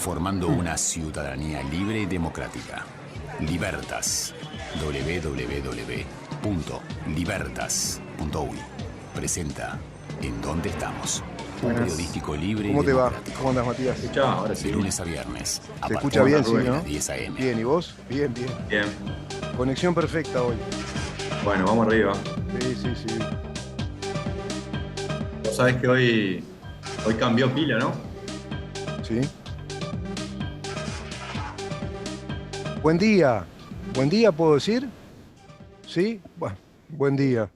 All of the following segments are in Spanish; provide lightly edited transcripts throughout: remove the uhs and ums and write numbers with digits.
formando una ciudadanía libre y democrática. Libertas. www.libertas.uy presenta En Dónde Estamos. Un Buenas. periodístico libre ¿Cómo y te va? democrático. ¿Cómo andas, Matías? Escucha, ahora sí. De lunes a viernes. A ¿Se partir escucha bien, sí, de no? las 10 a.m. Bien, ¿y vos? Bien, bien. Bien. Conexión perfecta hoy. Bueno, vamos arriba. Sí, sí, sí. Vos sabés que hoy cambió pila, ¿no? Sí. Buen día. Buen día, ¿puedo decir? ¿Sí? Bueno, buen día.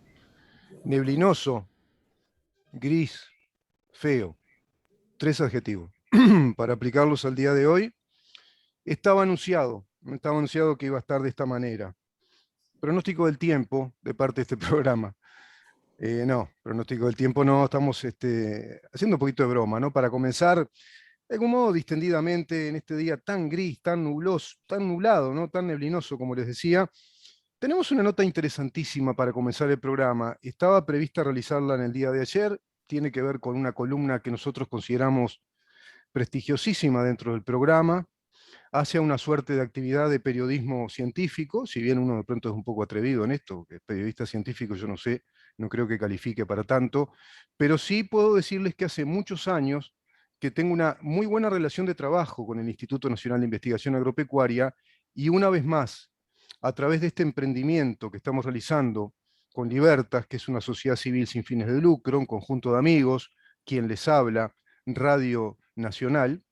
Neblinoso, gris, feo. 3 adjetivos. Para aplicarlos al día de hoy, estaba anunciado que iba a estar de esta manera. Pronóstico del tiempo de parte de este programa. No, pronóstico del tiempo no, estamos haciendo un poquito de broma, ¿no? Para comenzar, de algún modo, distendidamente, en este día tan gris, tan nubloso, tan nublado, ¿no? Tan neblinoso, como les decía, tenemos una nota interesantísima para comenzar el programa. Estaba prevista realizarla en el día de ayer, tiene que ver con una columna que nosotros consideramos prestigiosísima dentro del programa, hace una suerte de actividad de periodismo científico, si bien uno de pronto es un poco atrevido en esto, que periodista científico yo no sé, no creo que califique para tanto, pero sí puedo decirles que hace muchos años que tengo una muy buena relación de trabajo con el Instituto Nacional de Investigación Agropecuaria y una vez más, a través de este emprendimiento que estamos realizando con Libertas, que es una sociedad civil sin fines de lucro, un conjunto de amigos, quien les habla, Radio Nacional,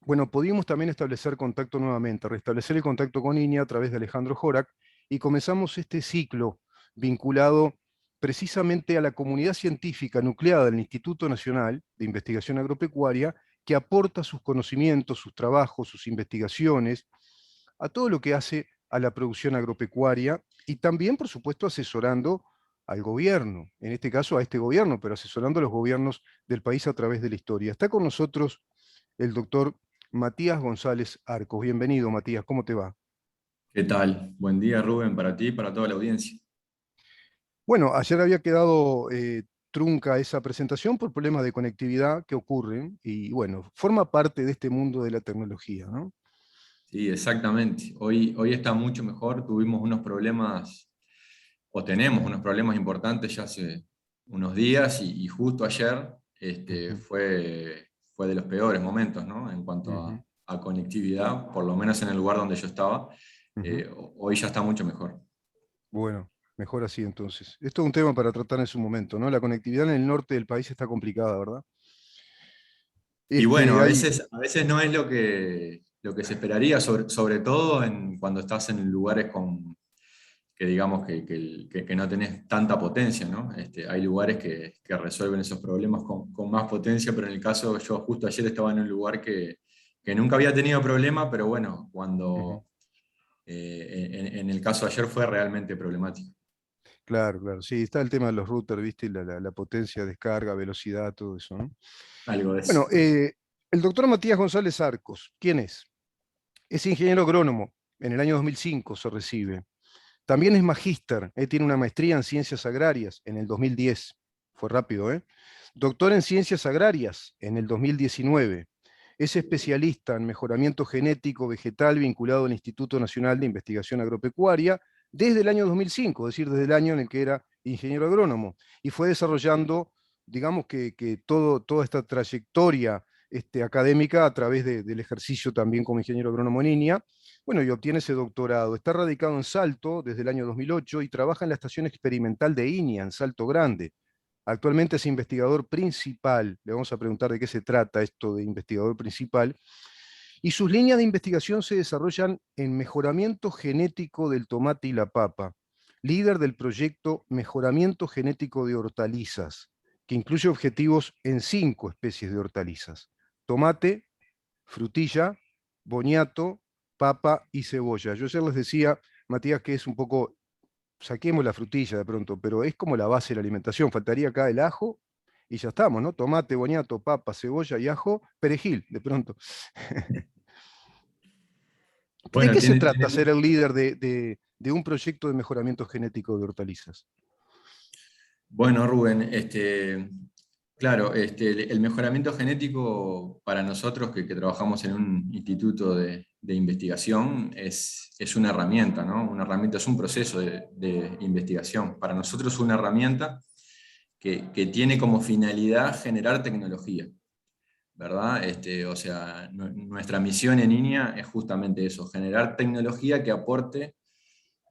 bueno, pudimos también establecer contacto nuevamente, restablecer el contacto con INEA a través de Alejandro Jorac, y comenzamos este ciclo vinculado precisamente a la comunidad científica nucleada del Instituto Nacional de Investigación Agropecuaria, que aporta sus conocimientos, sus trabajos, sus investigaciones, a todo lo que hace a la producción agropecuaria y también, por supuesto, asesorando al gobierno, en este caso a este gobierno, pero asesorando a los gobiernos del país a través de la historia. Está con nosotros el doctor Matías González Arcos. Bienvenido, Matías, ¿cómo te va? ¿Qué tal? Buen día, Rubén, para ti y para toda la audiencia. Bueno, ayer había quedado trunca esa presentación por problemas de conectividad que ocurren y bueno, forma parte de este mundo de la tecnología, ¿no? Sí, exactamente. Hoy está mucho mejor. Tuvimos unos problemas, o tenemos unos problemas importantes ya hace unos días y justo ayer Ujú, fue de los peores momentos, ¿no? En cuanto ujú, a conectividad, por lo menos en el lugar donde yo estaba. ujú. Hoy ya está mucho mejor. Bueno, mejor así entonces. Esto es un tema para tratar en su momento, ¿no? La conectividad en el norte del país está complicada, ¿verdad? Y bueno, Hay... a veces no es lo que se esperaría, sobre todo cuando estás en lugares que digamos que no tenés tanta potencia, ¿no? Hay lugares que resuelven esos problemas con más potencia, pero en el caso, yo justo ayer estaba en un lugar que nunca había tenido problema, pero bueno, Ujú. en el caso de ayer fue realmente problemático. Claro, claro. Sí, está el tema de los routers, ¿viste? La potencia, descarga, velocidad, todo eso, ¿no? Algo de eso. Bueno, el doctor Matías González Arcos, ¿quién es? Es ingeniero agrónomo, en el año 2005 se recibe. También es magíster, tiene una maestría en ciencias agrarias en el 2010, fue rápido, ¿eh? Doctor en ciencias agrarias en el 2019. Es especialista en mejoramiento genético vegetal vinculado al Instituto Nacional de Investigación Agropecuaria desde el año 2005, es decir, desde el año en el que era ingeniero agrónomo, y fue desarrollando, digamos que toda esta trayectoria académica a través del ejercicio también como ingeniero agrónomo en INEA. Bueno, y obtiene ese doctorado. Está radicado en Salto desde el año 2008 y trabaja en la estación experimental de INEA en Salto Grande. Actualmente es investigador principal. Le vamos a preguntar de qué se trata esto de investigador principal. Y sus líneas de investigación se desarrollan en mejoramiento genético del tomate y la papa. Líder del proyecto Mejoramiento Genético de Hortalizas, que incluye objetivos en 5 especies de hortalizas: tomate, frutilla, boniato, papa y cebolla. Yo ayer les decía, Matías, que es un poco, saquemos la frutilla de pronto, pero es como la base de la alimentación. Faltaría acá el ajo y ya estamos, ¿no? Tomate, boniato, papa, cebolla y ajo, perejil, de pronto. ¿De Bueno, qué se trata tiene ser mucho. el líder de un proyecto de mejoramiento genético de hortalizas? Bueno, Rubén, Claro, el mejoramiento genético para nosotros que trabajamos en un instituto de investigación es una herramienta, ¿no? Una herramienta, es un proceso de investigación. Para nosotros es una herramienta que tiene como finalidad generar tecnología, ¿verdad? O sea, nuestra misión en INEA es justamente eso, generar tecnología que aporte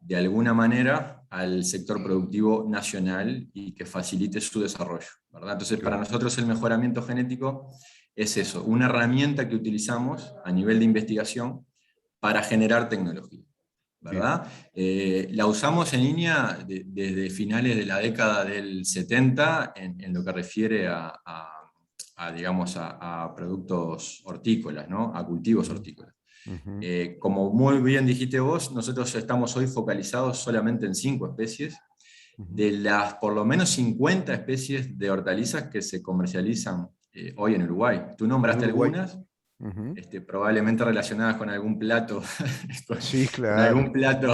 de alguna manera al sector productivo nacional y que facilite su desarrollo, ¿verdad? Entonces, para Claro, nosotros el mejoramiento genético es eso, una herramienta que utilizamos a nivel de investigación para generar tecnología, bien. ¿verdad? La usamos en línea desde finales de la década del 70 en lo que refiere digamos, a productos hortícolas, ¿no? A cultivos Ujú, hortícolas. ujú, Como muy bien dijiste vos, nosotros estamos hoy focalizados solamente en 5 especies, ujú. de las por lo menos 50 especies de hortalizas que se comercializan hoy en Uruguay. Tú En nombraste Uruguay. algunas, Ujú. probablemente relacionadas con algún plato, con, Sí, con claro. algún plato,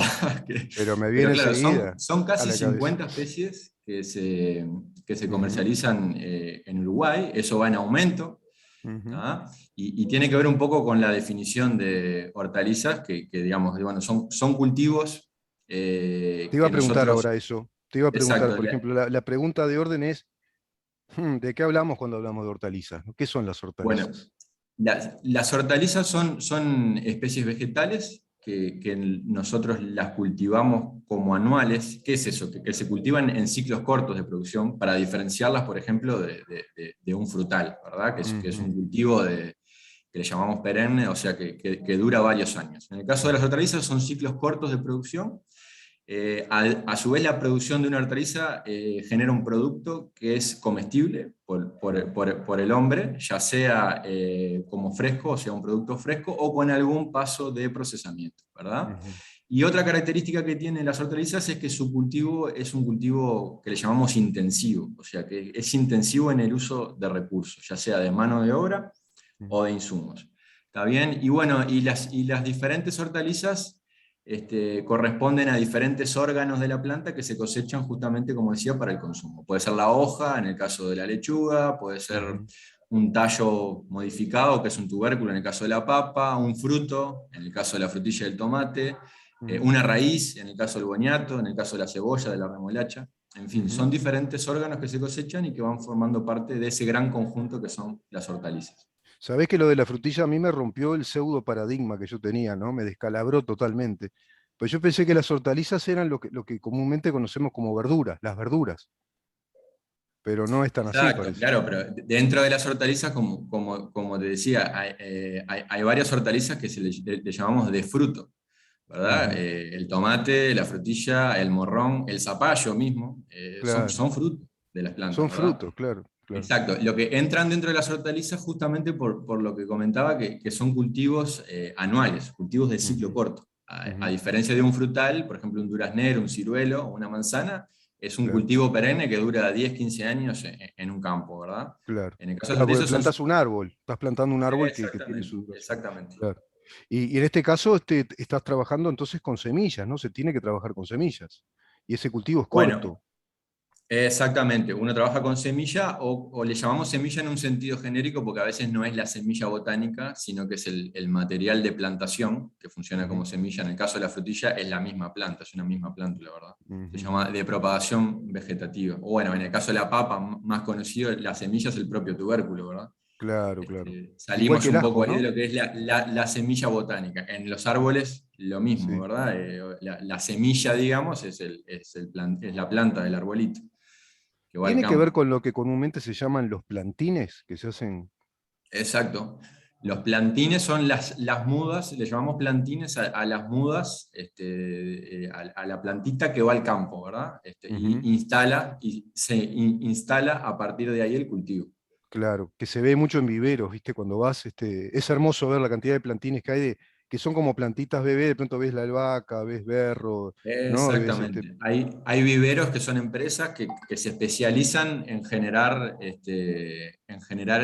Pero me pero viene claro, son, enseguida son a casi la cabeza. 50 especies que se Ujú, comercializan en Uruguay, eso va en aumento. ujú. ¿Ah? Y tiene que ver un poco con la definición de hortalizas, que, digamos, bueno, son cultivos Te iba a que preguntar nosotros, ahora eso. Te iba a preguntar, exacto, por ejemplo, la pregunta de orden es, ¿de qué hablamos cuando hablamos de hortalizas? ¿Qué son las bueno, hortalizas? las hortalizas son especies vegetales que nosotros las cultivamos como anuales. ¿Qué es eso? Que se cultivan en ciclos cortos de producción para diferenciarlas, por ejemplo, de un frutal, ¿verdad? Que es Ujú, un cultivo que le llamamos perenne, o sea, que dura varios años. En el caso de las ujú, hortalizas son ciclos cortos de producción. A su vez, la producción de una hortaliza genera un producto que es comestible ujú, por el hombre, ya sea como fresco, o sea, un producto fresco, o con algún paso de procesamiento, ¿verdad? ujú. Y otra característica que tienen las hortalizas es que su cultivo es un cultivo que le llamamos intensivo, o sea, que es intensivo en el uso de recursos, ya sea de mano de obra o de insumos. ¿Está bien? Y bueno, y las diferentes hortalizas corresponden a diferentes órganos de la planta que se cosechan justamente, como decía, para el consumo. Puede ser la hoja, en el caso de la lechuga, puede ser Ujú, un tallo modificado, que es un tubérculo en el caso de la papa, un fruto, en el caso de la frutilla del tomate, ujú, una raíz, en el caso del boniato, en el caso de la cebolla, de la remolacha. En fin, ujú. son diferentes órganos que se cosechan y que van formando parte de ese gran conjunto que son las hortalizas. Sabés que lo de la frutilla a mí me rompió el pseudo paradigma que yo tenía, ¿no? Me descalabró totalmente. Pues yo pensé que las hortalizas eran lo que comúnmente conocemos como verduras, las verduras, pero no es tan así, Exacto, parece. claro, pero dentro de las hortalizas, como te decía, hay varias hortalizas que le llamamos de fruto, ¿verdad? Ujú, El tomate, la frutilla, el morrón, el zapallo mismo, claro. son frutos de las plantas, Son ¿verdad? frutos, claro, claro. Exacto, lo que entran dentro de las hortalizas justamente por lo que comentaba, que son cultivos anuales, cultivos de ciclo Ujú, corto. A ujú, diferencia de un frutal, por ejemplo un duraznero, un ciruelo o una manzana, es un claro, cultivo perenne que dura 10, 15 años en un campo, ¿verdad? claro. En el caso de las Claro, porque hortalizas son... plantas un árbol, estás plantando un árbol que tiene Exactamente, su duración. exactamente. Claro. Y en este caso estás trabajando entonces con semillas, ¿no? Se tiene que trabajar con semillas. Y ese cultivo es Bueno, corto. exactamente, uno trabaja con semilla o le llamamos semilla en un sentido genérico porque a veces no es la semilla botánica, sino que es el material de plantación que funciona Ujú, como semilla. En el caso de la frutilla es la misma planta, es una misma planta, la verdad. Se ujú. llama de propagación vegetativa. O bueno, en el caso de la papa, más conocido, la semilla es el propio tubérculo, ¿verdad? Claro, claro. Igual que Salimos el un poco ajo, ahí de ¿no? lo que es la semilla botánica. En los árboles lo mismo, Sí. ¿verdad? La semilla, digamos, es la planta del arbolito que va al Tiene que ver campo. con lo que comúnmente se llaman los plantines, que se hacen. Exacto. Los plantines son las mudas, le llamamos plantines a las mudas, a la plantita que va al campo, ¿verdad? Ujú, Y se instala a partir de ahí el cultivo. claro, que se ve mucho en viveros, ¿viste? Cuando vas, es hermoso ver la cantidad de plantines que hay, que son como plantitas bebé, de pronto ves la albahaca, ves berro, ¿no? Y ves Exactamente. Hay viveros que son empresas que se especializan en generar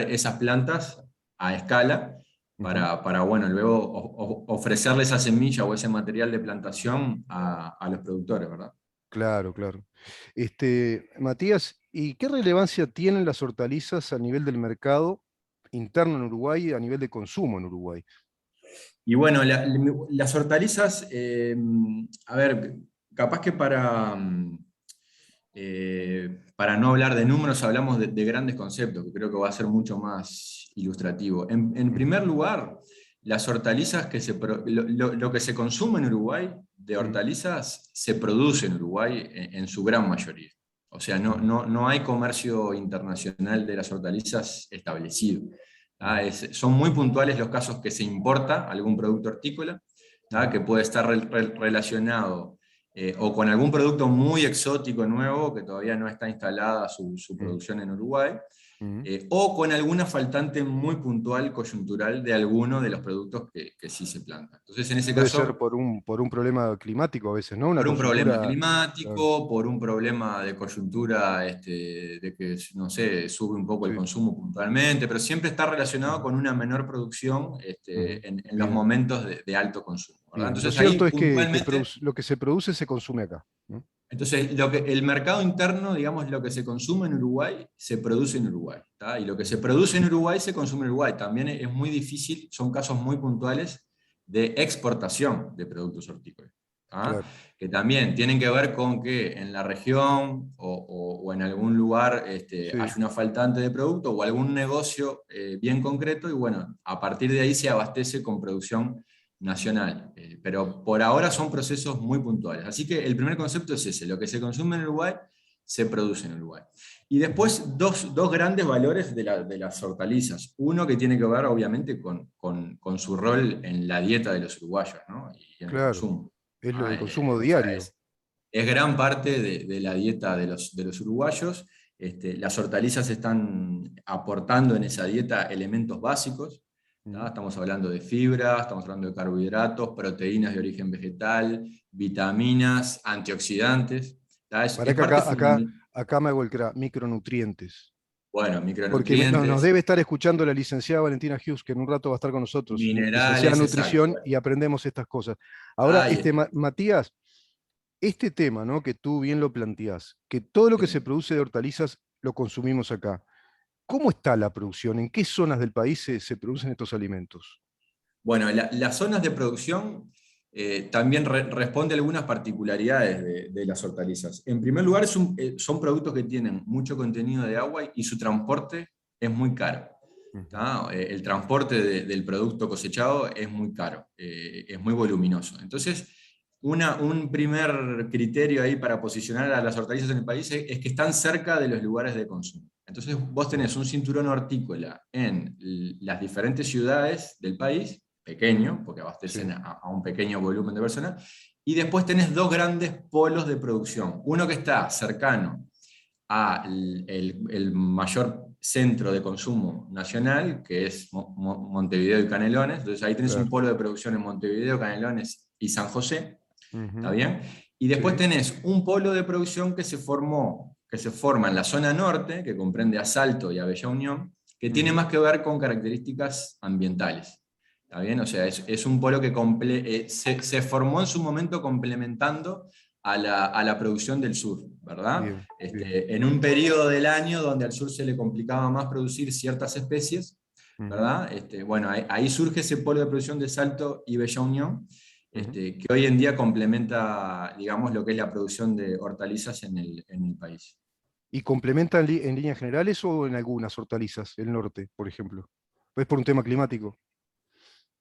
esas plantas a escala ujú. para bueno, luego ofrecerle esa semilla o ese material de plantación a los productores, ¿verdad? Claro, claro. Matías, ¿y qué relevancia tienen las hortalizas a nivel del mercado interno en Uruguay y a nivel de consumo en Uruguay? Y bueno, las hortalizas, a ver, capaz que para no hablar de números, hablamos de grandes conceptos, que creo que va a ser mucho más ilustrativo. En Mm, primer lugar, las hortalizas lo que se consume en Uruguay de mm, hortalizas se produce en Uruguay en su gran mayoría. O sea, mm, no hay comercio internacional de las hortalizas establecido. ¿Tá? mm, Son muy puntuales los casos que se importa algún producto hortícola, ¿tá? mm, Que puede estar relacionado o con algún producto muy exótico nuevo que todavía no está instalada su mm, producción en Uruguay, mm. o con alguna faltante muy puntual, coyuntural, de alguno de los productos que sí se plantan. Entonces, en ese Puede ser caso, por un problema climático a veces, ¿no? Una por un problema coyuntura. Claro, climático, por un problema de coyuntura, de que, no sé, sube un poco el sí. consumo puntualmente, pero siempre está relacionado Ujú, con una menor producción ujú. en los Bien, momentos de alto consumo, ¿verdad? bien. Lo Entonces ahí cierto es que puntualmente, lo que se produce se consume acá, ¿no? entonces el mercado interno, digamos, lo que se consume en Uruguay, se produce en Uruguay, ¿tá? Y lo que se produce en Uruguay se consume en Uruguay. También es muy difícil, son casos muy puntuales de exportación de productos hortícolas, ¿tá? Claro. Que también tienen que ver con que en la región o en algún lugar hay Sí. una faltante de producto o algún negocio bien concreto y bueno, a partir de ahí se abastece con producción nacional. Pero por ahora son procesos muy puntuales. Así que el primer concepto es ese, lo que se consume en Uruguay se produce en Uruguay. Y Ujú. después dos grandes valores de las hortalizas. Uno que tiene que ver obviamente con su rol en la dieta de los uruguayos, ¿no? Y en el Claro. consumo. Es lo del consumo O sea, diario. es gran parte de la dieta de los uruguayos. Las hortalizas están aportando en esa dieta elementos básicos. ¿Tá? Ujú. Estamos hablando de fibra, estamos hablando de carbohidratos, proteínas de origen vegetal, vitaminas, antioxidantes. ¿Tá? Para Es que parte fundamental. acá me hago el micronutrientes. Bueno, Porque nos micronutrientes, debe estar escuchando la licenciada Valentina Hughes, que en un rato va a estar con nosotros, licenciada en minerales, exacto. nutrición, Bueno, y aprendemos estas cosas. Ahora, ahí está. Matías, este tema, ¿no? Que tú bien lo planteás, que todo lo que se Sí. produce de hortalizas lo consumimos acá. ¿Cómo está la producción? ¿En qué zonas del país se producen estos alimentos? Bueno, las zonas de producción también responde a algunas particularidades de las hortalizas. En primer lugar, son productos que tienen mucho contenido de agua y su transporte es muy caro. Ujú. ¿Tá? El transporte del producto cosechado es muy caro, es muy voluminoso. Entonces, un primer criterio ahí para posicionar a las hortalizas en el país es que están cerca de los lugares de consumo. Entonces, vos tenés un cinturón hortícola en las diferentes ciudades del país, pequeño, porque abastecen Sí, a un pequeño volumen de personas, y después tenés dos grandes polos de producción. Uno que está cercano al el mayor centro de consumo nacional, que es Montevideo y Canelones. Entonces ahí tenés un claro. polo de producción en Montevideo, Canelones y San José, ¿está Ujú. bien? Y después Sí, tenés un polo de producción que se forma en la zona norte, que comprende a Salto y a Bella Unión, que tiene ujú. más que ver con características ambientales. ¿Está bien? O sea, es un polo que se formó en su momento complementando a la producción del sur, ¿verdad? Bien, bien. En un periodo del año donde al sur se le complicaba más producir ciertas especies, Ujú, ¿verdad? Bueno, ahí surge ese polo de producción de Salto y Bella Unión, ujú. que hoy en día complementa, digamos, lo que es la producción de hortalizas en el país. ¿Y complementa en líneas generales o en algunas hortalizas, el norte, por ejemplo? ¿Es por un tema climático?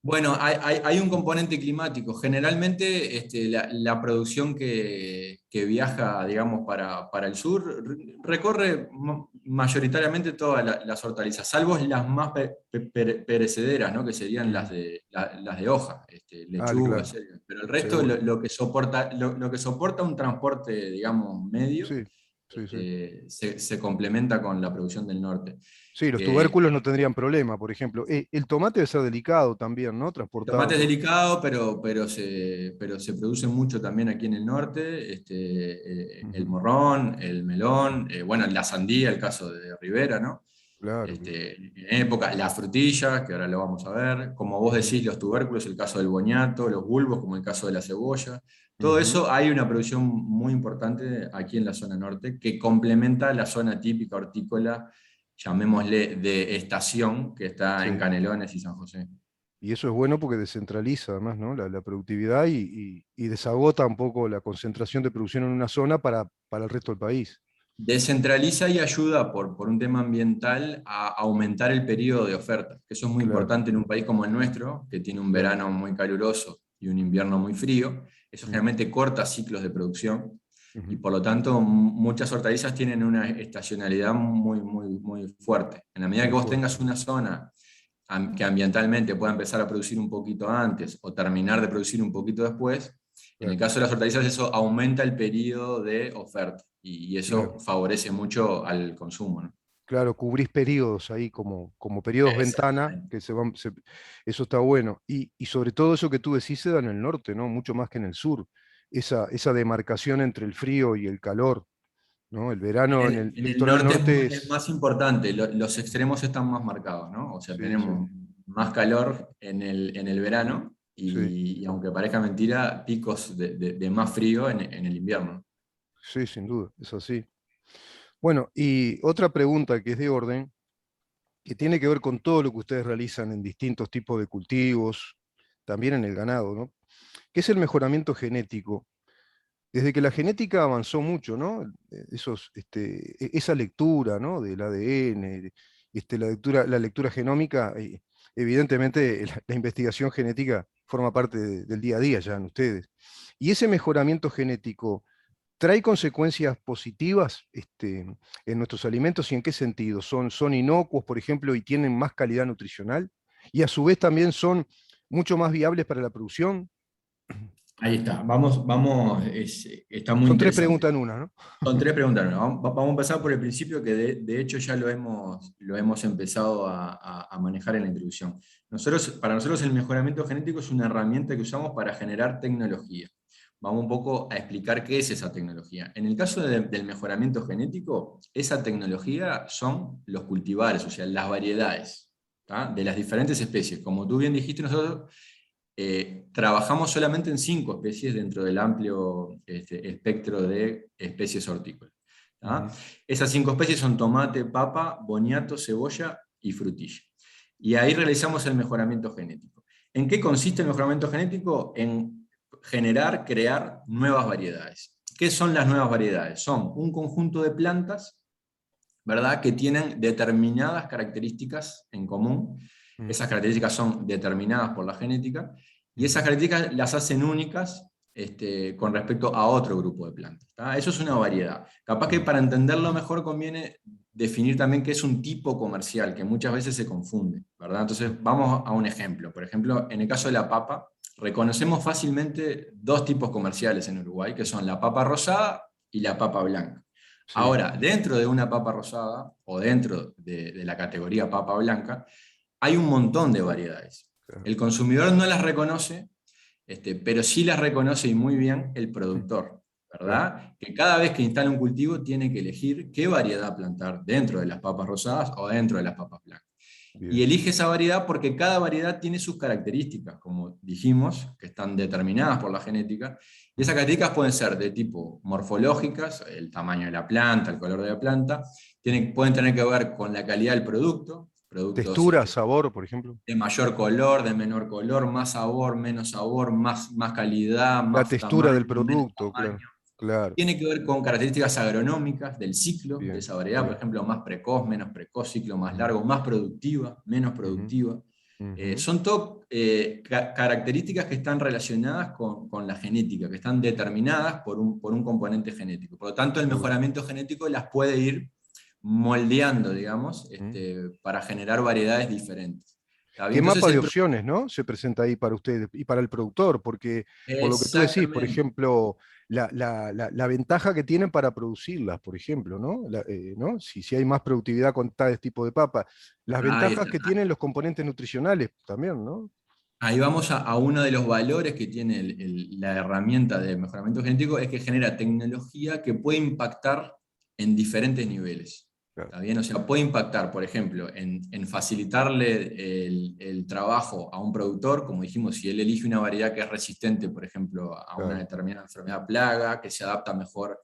Bueno, hay un componente climático. Generalmente la producción que viaja, digamos, para el sur recorre mayoritariamente todas las hortalizas, salvo las más perecederas, ¿no? Que serían Ujú. las de hoja, lechugas, Claro, pero el resto seguro. lo que soporta un transporte, digamos, medio, Sí, sí, sí. se complementa con la producción del norte. Sí, los Eh, tubérculos no tendrían problema, por ejemplo. El tomate debe ser delicado también, ¿no? El tomate es Transportarlo. delicado, pero se produce mucho también aquí en el norte. El Ujú. morrón, el melón, bueno, la sandía, el caso de Rivera, ¿no? Claro, claro. En época, la frutilla, que ahora lo vamos a ver. Como vos Ujú. decís, los tubérculos, el caso del boñato, los bulbos, como el caso de la cebolla. Todo Ujú. eso hay una producción muy importante aquí en la zona norte que complementa la zona típica hortícola, llamémosle de estación, que está en Sí. Canelones y San José. Y eso es bueno porque descentraliza además, ¿no? La productividad y desagota un poco la concentración de producción en una zona para el resto del país. Descentraliza y ayuda por un tema ambiental a aumentar el periodo de oferta, que eso es muy Claro, importante en un país como el nuestro, que tiene un claro. verano muy caluroso y un invierno muy frío. Eso Mm, generalmente corta ciclos de producción y ujú. por lo tanto muchas hortalizas tienen una estacionalidad muy fuerte. En la medida que Muy vos fuerte. tengas una zona que ambientalmente pueda empezar a producir un poquito antes o terminar de producir un poquito después, en el Claro, caso de las hortalizas eso aumenta el periodo de oferta y eso claro. favorece mucho al consumo, ¿no? Claro, cubrís periodos ahí como periodos ventana, Exactamente. que eso está bueno. Y sobre todo eso que tú decís se da en el norte, ¿no? Mucho más que en el sur. Esa demarcación entre el frío y el calor, ¿no? El verano en el En el litoral norte norte es es... más importante, los extremos están más marcados, ¿no? O sea, Sí, sí, tenemos más calor en el verano sí, y aunque parezca mentira, picos de más frío en el invierno. sí, sin duda, es así. Bueno, y otra pregunta que es de orden, que tiene que ver con todo lo que ustedes realizan en distintos tipos de cultivos, también en el ganado, ¿no? ¿Qué es el mejoramiento genético? Desde que la genética avanzó mucho, ¿no? Esa lectura, ¿no? Del ADN, la lectura genómica, evidentemente la investigación genética forma parte del día a día ya en ustedes. Y ese mejoramiento genético trae consecuencias positivas en nuestros alimentos y en qué sentido. Son inocuos, por ejemplo, y tienen más calidad nutricional y a su vez también son mucho más viables para la producción. Ahí está, vamos, está muy Son tres interesante. preguntas en una, ¿no? Son tres preguntas. ¿No? Vamos a empezar por el principio, que de hecho ya lo hemos empezado a manejar en la introducción. Para nosotros el mejoramiento genético es una herramienta que usamos para generar tecnología. Vamos un poco a explicar qué es esa tecnología. En el caso del mejoramiento genético, esa tecnología son los cultivares, o sea, las variedades, ¿tá? De las diferentes especies. Como tú bien dijiste, nosotros trabajamos solamente en 5 especies dentro del amplio espectro de especies hortícolas. ¿Tá? Ujú. Esas 5 especies son tomate, papa, boniato, cebolla y frutilla. Y ahí realizamos el mejoramiento genético. ¿En qué consiste el mejoramiento genético? En generar, crear nuevas variedades. ¿Qué son las nuevas variedades? Son un conjunto de plantas, ¿verdad?, que tienen determinadas características en común. Mm, Esas características son determinadas por la genética y esas ujú. características las hacen únicas con respecto a otro grupo de plantas. ¿Tá? Eso es una variedad. Capaz que Mm, para entenderlo mejor conviene definir también qué es un tipo comercial, que muchas veces se confunde, ¿verdad? Entonces vamos a un ejemplo. Por ejemplo, en el caso de la papa, reconocemos fácilmente dos tipos comerciales en Uruguay, que son la papa rosada y la papa blanca. sí, Ahora, dentro de una papa rosada o dentro de la categoría papa blanca, hay un montón de variedades. claro. El consumidor no las reconoce, pero sí las reconoce y muy bien el Mm, productor, claro, ¿verdad? Que cada vez que instala un cultivo tiene que elegir qué variedad plantar dentro de las papas rosadas o dentro de las papas blancas. Y bien. elige esa variedad porque cada variedad tiene sus características, como dijimos, que están determinadas por la genética. Y esas Mm. características pueden ser de tipo morfológicas, el tamaño de la planta, el color de la planta, Mm. pueden tener que ver con la calidad del producto, productos Textura, sabor, por ejemplo. de mayor color, de menor color, más sabor, menos sabor, más calidad, La más textura tamaño, del menos producto, claro. tamaño. Claro, Tiene que ver con características agronómicas del ciclo de bien, esa variedad, por bien. ejemplo, más precoz, menos precoz, ciclo más Ujú, largo, más productiva, menos ujú, productiva. ujú. Son todo características que están relacionadas con la genética, que están determinadas por un componente genético. Por lo tanto, el Seguro. mejoramiento genético las puede ir moldeando, digamos, Mm. para generar variedades diferentes. ¿Está bien? ¿Qué Entonces, mapa de opciones, ¿no? Se presenta ahí para ustedes y para el productor, porque por lo que tú decís, por exactamente. ejemplo, la ventaja que tienen para producirlas, por ejemplo, ¿no? ¿No? Si hay más productividad con tales tipo de papa, las Ahí ventajas que está. tienen los componentes nutricionales también, ¿no? Ahí vamos a uno de los valores que tiene la herramienta de mejoramiento genético, es que genera tecnología que puede impactar en diferentes niveles. claro. ¿Está bien? O sea, puede impactar, por ejemplo, en facilitarle el trabajo a un productor, como dijimos, si él elige una variedad que es resistente, por ejemplo, a una Claro. determinada enfermedad plaga, que se adapta mejor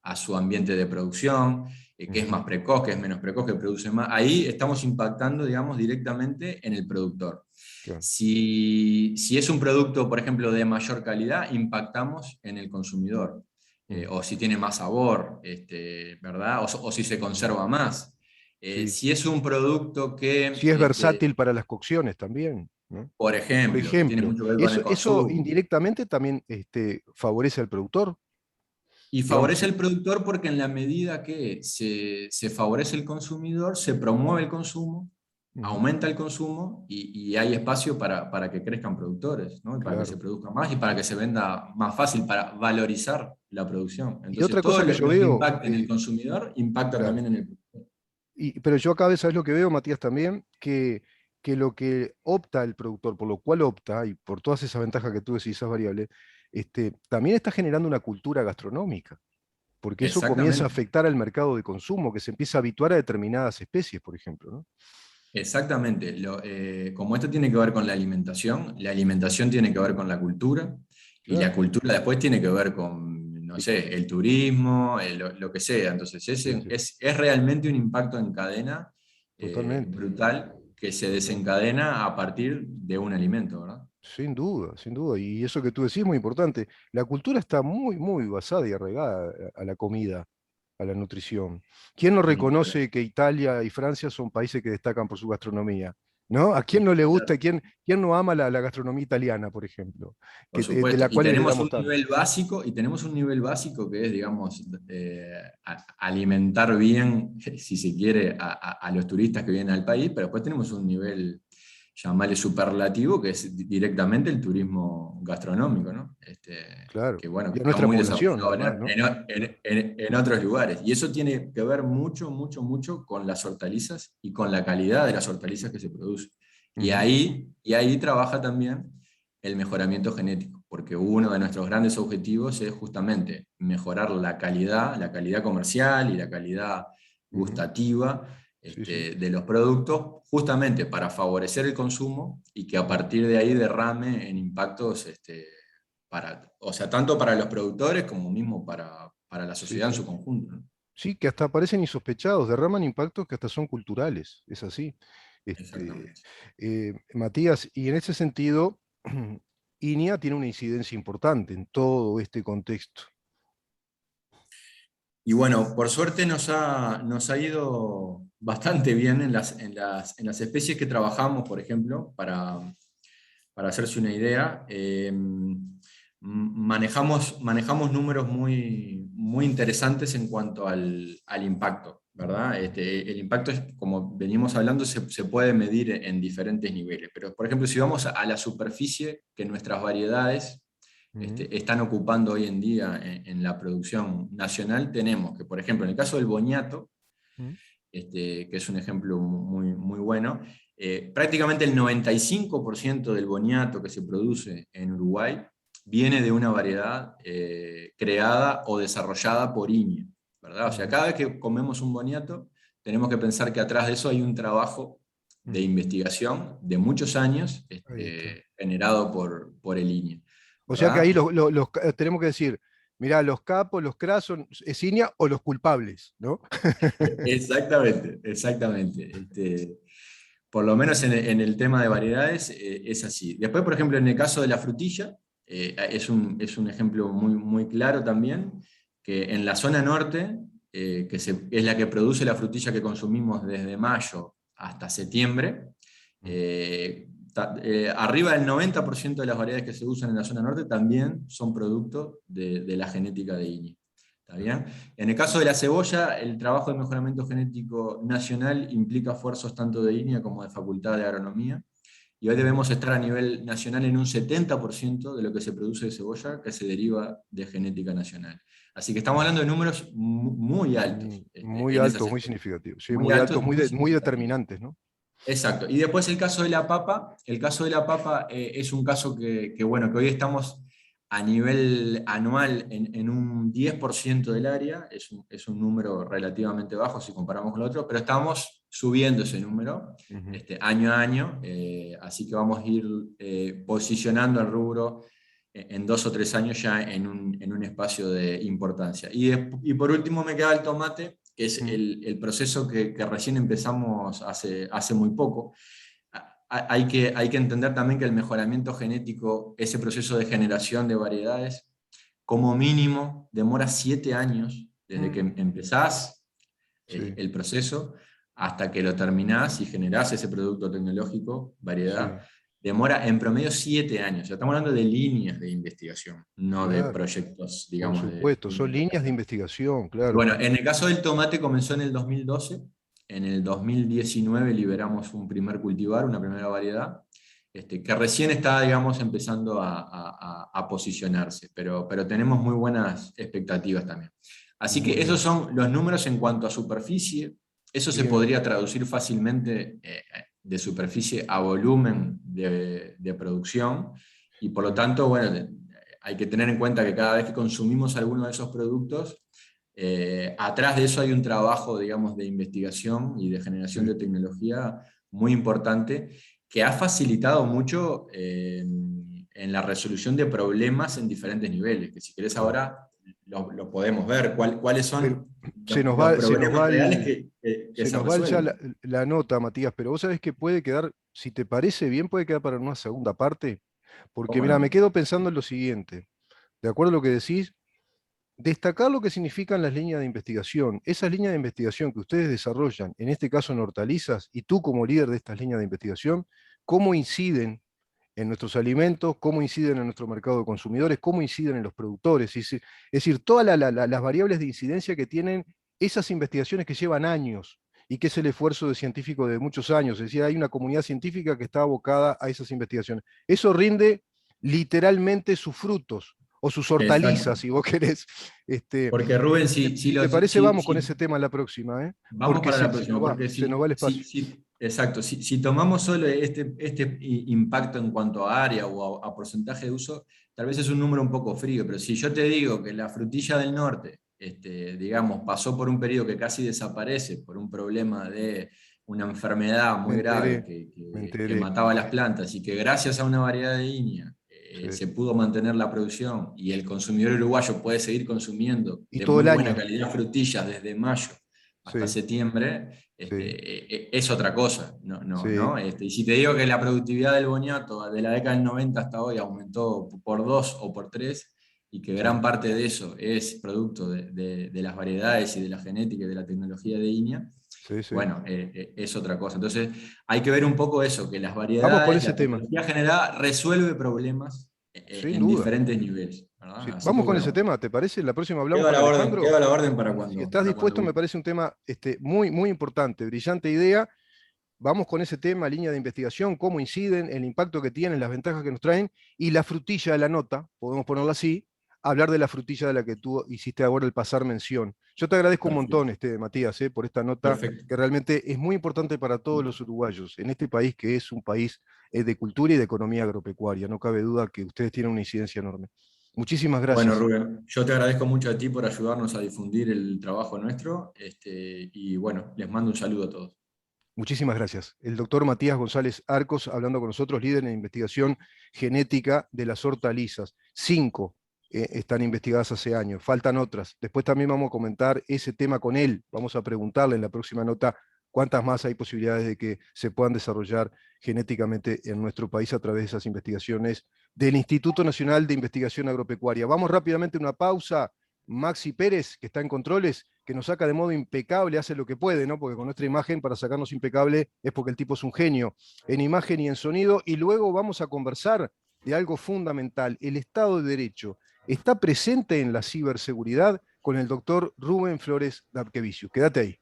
a su ambiente de producción, que es Ujú, más precoz, que es menos precoz, que produce más, ahí estamos impactando, digamos, directamente en el productor. claro. Si es un producto, por ejemplo, de mayor calidad, impactamos en el consumidor. Mm, O si tiene más sabor, ¿verdad? O si se mm, conserva más. sí. Si es un producto Si que, es versátil para las cocciones también, ¿no? por Por ejemplo, tiene ejemplo, mucho que ver con el eso consumo, indirectamente también favorece al productor, y digamos, favorece al productor porque en la medida que se favorece el consumidor, se promueve el consumo, ujú, aumenta el consumo y hay espacio para que crezcan productores, ¿no? Y para que se claro. produzca más y para que se venda más fácil, para valorizar la producción. Y Entonces, otra todo cosa que yo lo que veo, impacta en el consumidor impacta claro, también en el productor. pero yo acá, ¿sabes lo que veo, Matías, también? Que lo que opta el productor, por lo cual opta, y por todas esas ventajas que tú decís, esas variables, también está generando una cultura gastronómica, porque eso comienza a Exactamente. afectar al mercado de consumo, que se empieza a habituar a determinadas especies, por ejemplo, ¿no? Exactamente. Como esto tiene que ver con la alimentación tiene que ver con la cultura, y la Claro. cultura después tiene que ver con, no Y- sé, el turismo, lo que sea. Entonces, sí, sí, es realmente un impacto en cadena totalmente, brutal que se totalmente. desencadena a partir de un alimento, ¿verdad? Sin duda, sin duda. Y eso que tú decís es muy importante. La cultura está muy, muy basada y arraigada a la comida, a la nutrición. ¿Quién no Ni que hablar. reconoce que Italia y Francia son países que destacan por su gastronomía? ¿No? ¿A quién Ni no que le gusta? hablar. ¿Quién no ama la gastronomía italiana, por ejemplo? Por De supuesto, la cual heredamos tanto. y tenemos un nivel básico que es, digamos, alimentar bien, si se quiere, a los turistas que vienen al país, pero después tenemos un nivel, llamarle superlativo, que es directamente el turismo gastronómico, ¿no? Claro. Que bueno, Y que a está nuestra muy población, desarrollado además, ¿no? en otros lugares. Y eso tiene que ver mucho, mucho, mucho con las hortalizas y con la calidad de las hortalizas que se producen. Ujú, Y ahí trabaja también el mejoramiento genético, porque uno de nuestros grandes objetivos es justamente mejorar la calidad comercial y la calidad ujú. gustativa Sí, sí. de los productos, justamente para favorecer el consumo y que a Mm, partir de ahí derrame en impactos, o sea, tanto para los productores como mismo para la sí, sociedad en sí. su conjunto, ¿no? Sí, que hasta parecen insospechados, derraman impactos que hasta son culturales, es así. Este, Exactamente. Matías, y en ese sentido, INEA tiene una incidencia importante en todo este contexto. Y bueno, por suerte nos ha ido bastante bien en las especies que trabajamos, por ejemplo, para hacerse una idea. Manejamos números muy interesantes en cuanto al impacto, ¿verdad? El impacto, como venimos hablando, se puede medir en diferentes niveles, pero por ejemplo, si vamos a la superficie que nuestras variedades Ujú, están ocupando hoy en día en la producción nacional, tenemos que, por ejemplo, en el caso del boniato, ujú, que es un ejemplo muy bueno, prácticamente el 95% del boniato que se produce en Uruguay viene de una variedad creada o desarrollada por INEA, ¿verdad? O sea, ujú, cada vez que comemos un boniato, tenemos que pensar que atrás de eso hay un trabajo de ujú. investigación de muchos años Ahí está. generado por el INEA, O sea que ahí ¿verdad? tenemos que decir, mirá, los capos, los crasos, es INEA o los culpables, ¿no? Exactamente, exactamente. Por lo menos en el tema de variedades es así. Después, por ejemplo, en el caso de la frutilla, es un ejemplo muy claro también, que en la zona norte, es la que produce la frutilla que consumimos desde mayo hasta septiembre, Mm, arriba del 90% de las variedades que se usan en la zona norte también son producto de la genética de INI. ¿Está claro. bien? En el caso de la cebolla, el trabajo de mejoramiento genético nacional implica esfuerzos tanto de INEA como de Facultad de Agronomía, y hoy Ujú. debemos estar a nivel nacional en un 70% de lo que se produce de cebolla que se deriva de genética nacional. Así que estamos hablando de números muy altos Muy en esas altos, muy especies. significativos, sí, Muy muy altos, altos, muy muy significativos. determinantes, ¿no? Exacto. Y después el caso de la papa. El caso de la papa es un caso bueno, que hoy estamos a nivel anual en un 10% del área, es un número relativamente bajo si comparamos con el otro, pero estamos subiendo ese número Ujú. año a año, así que vamos a ir posicionando el rubro en 2 o 3 años ya en un espacio de importancia. Y por último me queda el tomate, que es Mm. el proceso que recién empezamos hace muy poco. Hay que entender también que el mejoramiento genético, ese proceso de generación de variedades, como mínimo demora 7 años desde que Mm. empezás Sí, el proceso hasta que lo terminás y generás ese producto tecnológico, variedad. sí, Demora en promedio 7 años. Ya estamos hablando de líneas de investigación, no de claro, proyectos, por digamos, supuesto, de son líneas de investigación. investigación, Y claro. bueno, en el caso del tomate comenzó en el 2012. En el 2019 liberamos un primer cultivar, una primera variedad, que recién está, digamos, empezando a posicionarse, pero tenemos muy buenas expectativas también. Así Muy que esos bien, son los números en cuanto a superficie. Eso se bien, podría traducir fácilmente de superficie a volumen de producción, y por lo sí, tanto, bueno, hay que tener en cuenta que cada vez que consumimos alguno de esos productos, atrás de eso hay un trabajo, digamos, de investigación y de generación sí. de tecnología muy importante que ha facilitado mucho en la resolución de problemas en diferentes niveles, que si querés Claro. ahora lo podemos ver, cuáles Pero son se nos los va, se nos problemas va reales el, que se se nos va ya resuelven. la nota, Matías, pero vos sabés que puede quedar, si te parece bien, puede quedar para una segunda parte, porque ¿Cómo mira, me no? quedo pensando en lo siguiente, de acuerdo a lo que decís, destacar lo que significan las líneas de investigación, esas líneas de investigación que ustedes desarrollan, en este caso en hortalizas, y tú como líder de estas líneas de investigación, cómo inciden en nuestros alimentos, cómo inciden en nuestro mercado de consumidores, cómo inciden en los productores. Es decir, todas las variables de incidencia que tienen esas investigaciones que llevan años y que es el esfuerzo de científicos de muchos años. Es decir, hay una comunidad científica que está abocada a esas investigaciones. Eso rinde literalmente sus frutos o sus Exacto. hortalizas, si vos querés. Porque Rubén, Si te parece, vamos con ese tema en la próxima, ¿eh? vamos Porque para la próxima, porque se nos va el espacio. exacto, si tomamos solo este impacto en cuanto a área o a porcentaje de uso, tal vez es un número un poco frío, pero si yo te digo que la frutilla del norte, digamos, pasó por un periodo que casi desaparece por un problema de una enfermedad Me muy grave enteré, me que enteré. mataba las plantas, y que gracias a una variedad de INIA Sí. se pudo mantener la producción, y el consumidor uruguayo puede seguir consumiendo Y de todo muy el buena año. calidad frutillas desde mayo hasta Sí, septiembre, sí, es otra cosa. No, no, sí. ¿no? Y si te digo que la productividad del boniato de la década del 90 hasta hoy aumentó por 2 o por 3, y que Sí, gran parte de eso es producto de las variedades y de la genética y de la tecnología de INIA, sí, sí. bueno, es otra cosa. Entonces hay que ver un poco eso, que las Vamos con variedades, ese la tema, tecnología generada resuelve problemas sin en duda. diferentes niveles, Sí. ¿verdad? Así que Vamos con ese bueno, tema, ¿te parece? La próxima hablamos con quedo Alejandro. a la orden Si estás para cuando dispuesto, me guste. parece un tema muy, muy importante, brillante idea. Vamos con ese tema, línea de investigación, cómo inciden, el impacto que tienen, las ventajas que nos traen, y la frutilla de la nota, podemos ponerla así, hablar de la frutilla de la que tú hiciste ahora el pasar mención. Yo te agradezco un montón, Perfecto, Matías, por esta nota perfecto. que realmente es muy importante para todos los uruguayos, en este país que es un país de cultura y de economía agropecuaria. No cabe duda que ustedes tienen una incidencia enorme. Muchísimas Bueno, gracias. Rubén, yo te agradezco mucho a ti por ayudarnos a difundir el trabajo nuestro, y bueno, les mando un saludo a todos. Muchísimas gracias. El doctor Matías González Arcos, hablando con nosotros, líder en investigación genética de las hortalizas. 5 están investigadas hace años, faltan otras. Después también vamos a comentar ese tema con él. Vamos a preguntarle en la próxima nota cuántas más hay posibilidades de que se puedan desarrollar genéticamente en nuestro país a través de esas investigaciones del Instituto Nacional de Investigación Agropecuaria. Vamos rápidamente a una pausa. Maxi Pérez, que está en controles, que nos saca de modo impecable, hace lo que puede, ¿no? Porque con nuestra imagen, para sacarnos impecable, es porque el tipo es un genio en imagen y en sonido. Y luego vamos a conversar de algo fundamental, el Estado de Derecho. ¿Está presente en la ciberseguridad? Con el doctor Rubén Flores Dapkevicius. Quédate ahí.